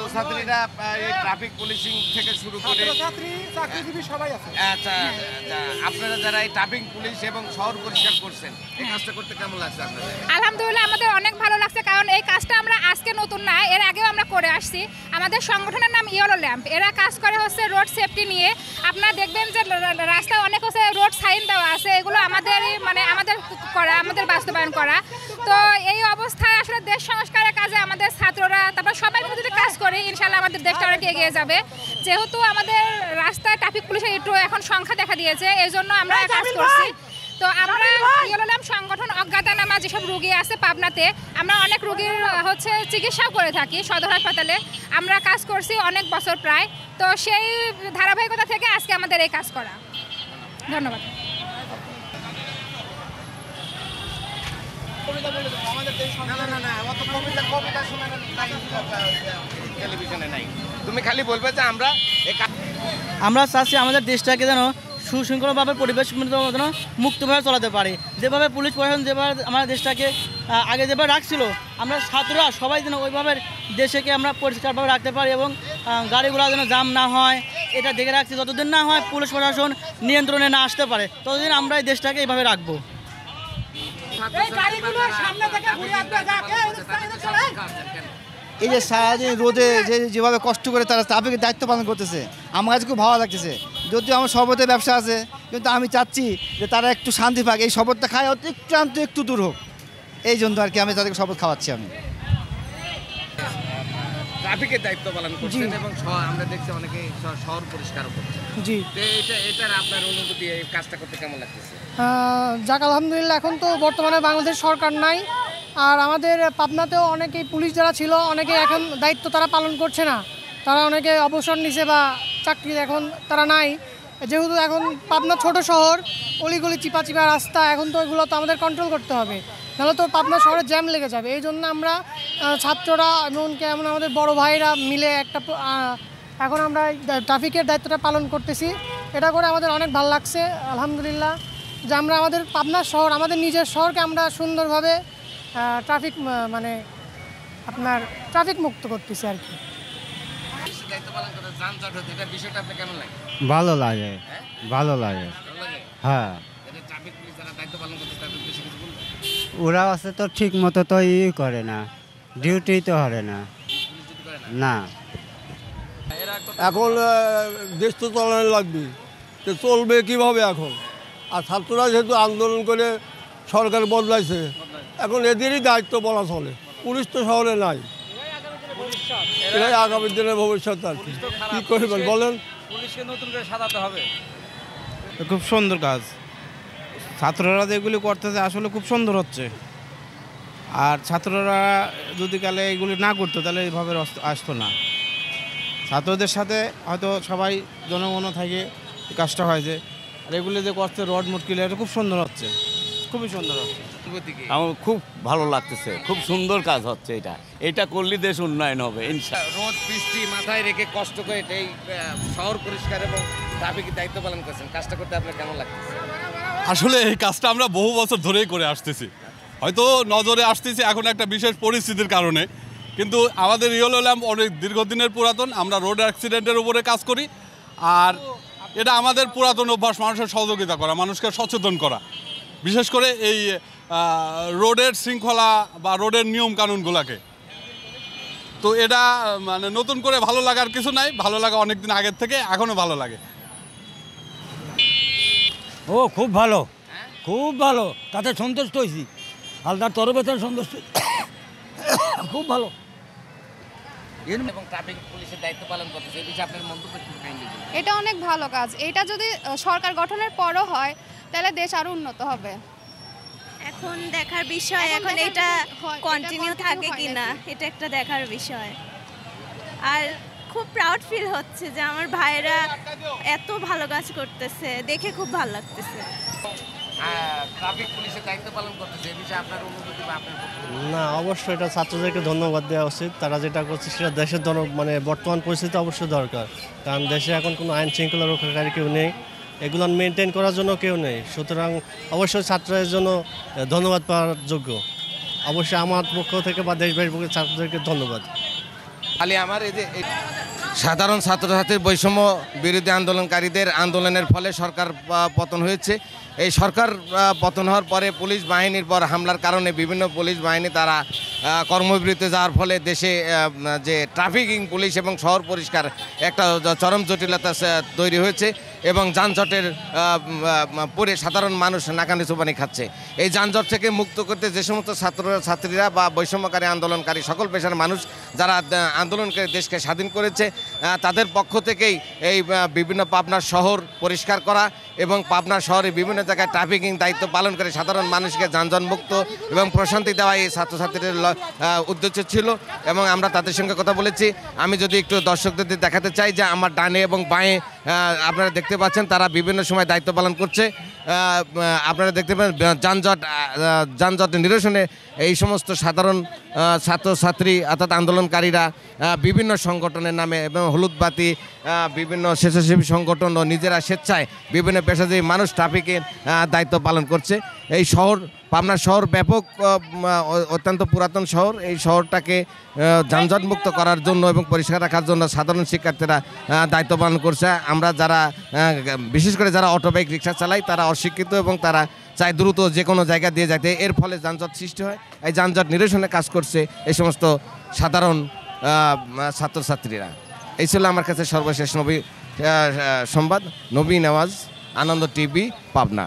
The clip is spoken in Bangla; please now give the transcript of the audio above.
ছাত্রছাত্রীরা এই ট্রাফিক পুলিশিং থেকে শুরু করে চাকরিজীবী সবাই আছে। আচ্ছা, আপনারা যারা এই ট্রাফিক পুলিশ এবং শহর পরিষ্কার করছেন, এই কাজটা করতে কেমন লাগছে আপনাদের? আলহামদুলিল্লাহ, আমাদের অনেক ভালো লাগছে, কারণ এই কাজটা আমরা আজকে নতুন না, এর আগেও আমরা করে আসছি। আমাদের সংগঠনের নাম ইয়েলো ল্যাম্প। এরা কাজ করে হচ্ছে রোড সেফটি নিয়ে। আপনারা দেখবেন যে রাস্তায় অনেক হচ্ছে রোড সাইন দেওয়া আছে, এগুলো আমাদেরই আমাদের বাস্তবায়ন করা। তো এই অবস্থায় আসলে দেশ সংস্কারের কাজে আমাদের ছাত্ররা, তারপর সবাই মিলে যদি কাজ করে, ইনশাল্লাহ আমাদের দেশটা অনেক এগিয়ে যাবে। যেহেতু আমাদের রাস্তায় ট্রাফিক পুলিশের একটু এখন সংখ্যা দেখা দিয়েছে, এই জন্য আমরা কাজ করছি। তো আমরা ইয়েলো ল্যাম্প সংগঠন অজ্ঞাতনামা যেসব রোগী আছে পাবনাতে, আমরা অনেক রোগীর হচ্ছে চিকিৎসাও করে থাকি সদর হাসপাতালে। আমরা কাজ করছি অনেক বছর প্রায়। তো সেই ধারাবাহিকতা থেকে আজকে আমাদের এই কাজ করা। ধন্যবাদ। তুমি খালি বলবে যে আমরা চাচ্ছি আমাদের দেশটাকে যেন সুশৃঙ্খলভাবে পরিবেশ যেন মুক্তভাবে চলাতে পারে। যেভাবে পুলিশ প্রশাসন যেভাবে আমাদের দেশটাকে আগে যেভাবে রাখছিল, আমরা ছাত্ররা সবাই যেন ওইভাবে দেশকে আমরা পরিষ্কারভাবে রাখতে পারি এবং গাড়িগুলো যেন জাম না হয়, এটা দেখে রাখছি। যতদিন না হয় পুলিশ প্রশাসন নিয়ন্ত্রণে না আসতে পারে, ততদিন আমরা এই দেশটাকে এইভাবে রাখবো। এই যে সারাদিন রোদে যেভাবে কষ্ট করে তারা ট্রাফিকের দায়িত্ব পালন করতেছে, আমার কাছে খুব ভালো লাগতেছে। যদিও আমার শরবতের ব্যবসা আছে, কিন্তু আমি চাচ্ছি যে তারা একটু শান্তি পাক, এই শরবতটা খায় অতিক্রান্ত একটু দূর হোক, এই জন্য আর কি আমি তাদেরকে শরবত খাওয়াচ্ছি। আমি ট্রাফিকের দায়িত্ব পালন করছেন এবং আমরা দেখছি অনেকে শহর পরিষ্কার করছে। জি, এটার আপনার অনুভূতি, এই কাজটা করতে কেমন লাগতেছে? যাক আলহামদুলিল্লাহ, এখন তো বর্তমানে বাংলাদেশ সরকার নাই, আর আমাদের পাবনাতেও অনেকেই পুলিশ যারা ছিল অনেকে এখন দায়িত্ব তারা পালন করছে না। তারা অনেকে অবসর নিছে বা চাকরি এখন তারা নাই। যেহেতু এখন পাবনা ছোট শহর, অলিগলি চিপা চিপা রাস্তা, এখন তো এগুলো তো আমাদের কন্ট্রোল করতে হবে, নাহলে তো পাবনা শহরে জ্যাম লেগে যাবে। এই জন্য আমরা ছাত্ররা এমনকি আমাদের বড় ভাইরা মিলে এখন আমরা ট্রাফিকের দায়িত্বটা পালন করতেছি। এটা করে আমাদের অনেক ভালো লাগছে আলহামদুলিল্লাহ, যে আমরা আমাদের পাবনা শহর, আমাদের নিজের শহরকে আমরা সুন্দরভাবে ট্রাফিক মুক্ত করতেছি আর কি। ভালো লাগে, ভালো লাগে। হ্যাঁ, ওরা আছে তো ঠিক মতো তো করে না, ডিউটি তো হবে না। না, এখন দেশ তো চালানো লাগবে, তো চলবে কীভাবে এখন? আর ছাত্ররা যেহেতু আন্দোলন করে সরকার বদলাইছে, এখন এদেরই দায়িত্ব বলা চলে। পুলিশ তো শহরে নাই, এরাই আগামী দিনের ভবিষ্যৎ আর কি। কী করবেন বলেন? পুলিশকে নতুন করে সাজাতে হবে। খুব সুন্দর কাজ, ছাত্ররা যেগুলি করতেছে আসলে খুব সুন্দর হচ্ছে। আর ছাত্ররা যদি কালে এগুলি না করতো তাহলে এইভাবে আসতো না। ছাত্রদের সাথে হয়তো সবাই জনগণ থাকে, কাজটা হয়েছে। আর এগুলি যে করছে রড মুটকিল, এটা খুব সুন্দর হচ্ছে, খুবই সুন্দর হচ্ছে। আমার খুব ভালো লাগতেছে, খুব সুন্দর কাজ হচ্ছে। এটা করলে দেশ উন্নয়ন হবে ইনশাআল্লাহ। রোদ বৃষ্টি মাথায় রেখে কষ্ট করে এই শহর পরিষ্কার এবং ট্রাফিকের দায়িত্ব পালন করছেন, কাজটা করতে আপনার কেমন লাগতেছে? আসলে এই কাজটা আমরা বহু বছর ধরেই করে আসতেছি, হয়তো নজরে আসতেছি এখন একটা বিশেষ পরিস্থিতির কারণে, কিন্তু আমাদের ইয়েলো ল্যাম্প অনেক দীর্ঘদিনের পুরাতন। আমরা রোড অ্যাক্সিডেন্টের উপরে কাজ করি, আর এটা আমাদের পুরাতন অভ্যাস মানুষের সহযোগিতা করা, মানুষকে সচেতন করা, বিশেষ করে এই রোডের শৃঙ্খলা বা রোডের নিয়ম কানুনগুলোকে। তো এটা মানে নতুন করে ভালো লাগার কিছু নাই, ভালো লাগা অনেক দিন আগের থেকে, এখনও ভালো লাগে। ও খুব ভালো, খুব ভালো, তাতে সন্তুষ্ট হয়েছি। হালদার তরফে সন্তুষ্ট, খুব ভালো। এবং ট্রাফিক পুলিশের দায়িত্ব পালন করতেছে, এই বিষয়ে আপনার মন্তব্য কি? এটা অনেক ভালো কাজ। এটা যদি সরকার গঠনের পরও হয় তাহলে দেশ আরো উন্নত হবে। এখন দেখার বিষয়, এখন এটা কন্টিনিউ থাকে কিনা, এটা একটা দেখার বিষয়। আর খুব প্রাউড ফিল হচ্ছে যে আমার ভাইরা এত ভালো কাজ করতেছে, দেখে খুব ভালো লাগতেছে। ট্রাফিক পুলিশের দায়িত্ব পালন করতেছে, এই বিষয়ে আপনার অনুভূতি বা আপনার? না, অবশ্যই এটা ছাত্রদেরকে ধন্যবাদ দেওয়া উচিত। তারা যেটা করছে সেটা দেশের মানে বর্তমান পরিস্থিতি অবশ্যই দরকার, কারণ দেশে এখন কোনো আইন শৃঙ্খলা রক্ষাকারী কেউ নেই, এগুলো মেনটেন করার জন্য কেউ নেই। সুতরাং অবশ্যই ছাত্রদের জন্য ধন্যবাদ পাওয়ার যোগ্য। অবশ্যই আমার পক্ষ থেকে বা দেশবাসীর পক্ষে ছাত্রদেরকে ধন্যবাদ। খালি আমার এই যে সাধারণ ছাত্রছাত্রীর বৈষম্য বিরোধী আন্দোলনকারীদের আন্দোলনের ফলে সরকার পতন হয়েছে। এই সরকার পতন হওয়ার পরে পুলিশ বাহিনীর পর হামলার কারণে বিভিন্ন পুলিশ বাহিনী তারা কর্মবিরতিতে যাওয়ার ফলে দেশে যে ট্রাফিকিং পুলিশ এবং শহর পরিষ্কার একটা চরম জটিলতা তৈরি হয়েছে এবং যানজটের পরে সাধারণ মানুষ নাকানি চুবানি খাচ্ছে। এই যানজট থেকে মুক্ত করতে যে সমস্ত ছাত্রীরা বা বৈষম্যকারী আন্দোলনকারী সকল পেশার মানুষ যারা আন্দোলন করে দেশকে স্বাধীন করেছে তাদের পক্ষ থেকেই এই বিভিন্ন পাবনার শহর পরিষ্কার করা এবং পাবনা শহরে বিভিন্ন জায়গায় ট্রাফিকিং দায়িত্ব পালন করে সাধারণ মানুষকে যানজট মুক্ত এবং প্রশান্তি দেওয়া এই ছাত্রছাত্রীদের উদ্দেশ্য ছিল এবং আমরা তাদের সঙ্গে কথা বলেছি। আমি যদি একটু দর্শকদের দেখাতে চাই যে আমার ডানে এবং বাঁয়ে আপনারা দেখতে পাচ্ছেন তারা বিভিন্ন সময় দায়িত্ব পালন করছে। আপনারা দেখতে পাচ্ছেন যানজট নিরসনে এই সমস্ত সাধারণ ছাত্রছাত্রী অর্থাৎ আন্দোলনকারীরা বিভিন্ন সংগঠনের নামে এবং হলুদবাতি বিভিন্ন স্বেচ্ছাসেবী সংগঠন ও নিজেরা স্বেচ্ছায় বিভিন্ন পেশাজীবী মানুষ ট্রাফিকের দায়িত্ব পালন করছে। এই শহর পাবনা শহর ব্যাপক অত্যন্ত পুরাতন শহর। এই শহরটাকে যানজটমুক্ত করার জন্য এবং পরিষ্কার রাখার জন্য সাধারণ শিক্ষার্থীরা দায়িত্ব পালন করছে। আমরা যারা বিশেষ করে যারা অটোবাইক রিক্সা চালাই তারা অশিক্ষিত এবং তারা চাই দ্রুত যে কোনো জায়গা দিয়ে যাইতে, এর ফলে যানজট সৃষ্টি হয়। এই যানজট নিরসনে কাজ করছে এই সমস্ত সাধারণ ছাত্রছাত্রীরা। এই ছিল আমার কাছে সর্বশেষ সংবাদ। নবী নেওয়াজ, আনন্দ টিভি, পাবনা।